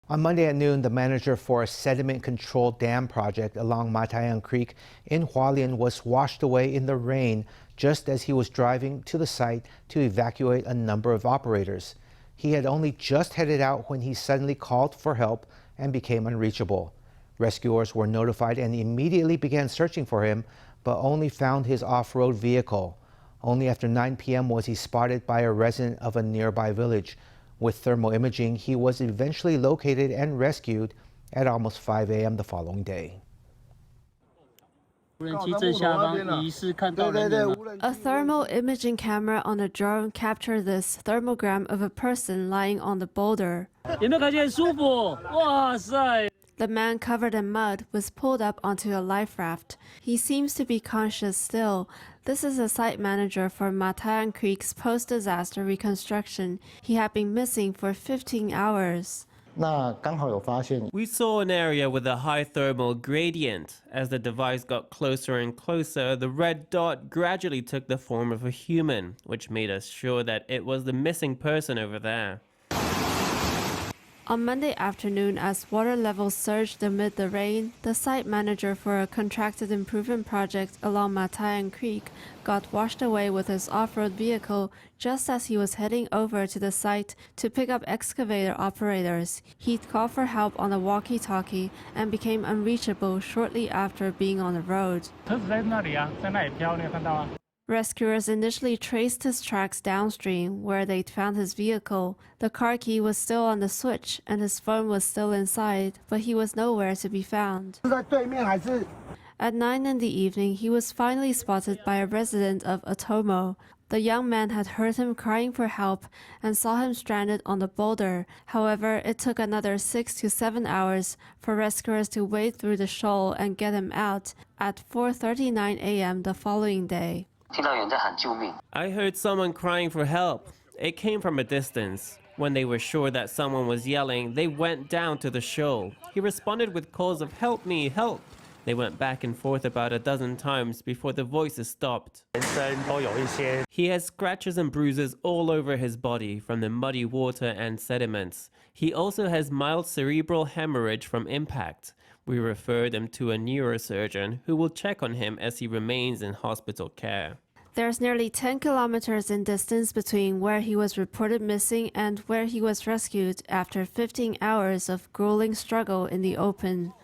On Monday at noon, the manager for a sediment control dam project along Matai'an Creek in Hualien was washed away in the rain just as he was driving to the site to evacuate a number of operators. He had only just headed out when he suddenly called for help and became unreachable. Rescuers were notified and immediately began searching for him, but only found his off-road vehicle. Only after 9 p.m. was he spotted by a resident of a nearby village. With thermal imaging, he was eventually located and rescued at almost 5 a.m. the following day. A thermal imaging camera on a drone captured this thermogram of a person lying on the boulder. The man covered in mud was pulled up onto a life raft. He seems to be conscious still. This is a site manager for Matai'an Creek's post-disaster reconstruction. He had been missing for 15 hours. We saw an area with a high thermal gradient. As the device got closer and closer, the red dot gradually took the form of a human, which made us sure that it was the missing person over there. On Monday afternoon, as water levels surged amid the rain, the site manager for a contracted improvement project along Matai'an Creek got washed away with his off-road vehicle just as he was heading over to the site to pick up excavator operators. He'd called for help on the walkie-talkie and became unreachable shortly after being on the road. Rescuers initially traced his tracks downstream where they'd found his vehicle. The car key was still on the switch and his phone was still inside, but he was nowhere to be found. At 9 in the evening, he was finally spotted by a resident of Atomo. The young man had heard him crying for help and saw him stranded on the boulder. However, it took another 6 to 7 hours for rescuers to wade through the shoal and get him out at 4:39 a.m. the following day. I heard someone crying for help. It came from a distance. When they were sure that someone was yelling, they went down to the shoal. He responded with calls of "Help me, help!" They went back and forth about a dozen times before the voices stopped. He has scratches and bruises all over his body from the muddy water and sediments. He also has mild cerebral hemorrhage from impact. We referred him to a neurosurgeon who will check on him as he remains in hospital care. There's nearly 10 kilometers in distance between where he was reported missing and where he was rescued after 15 hours of grueling struggle in the open.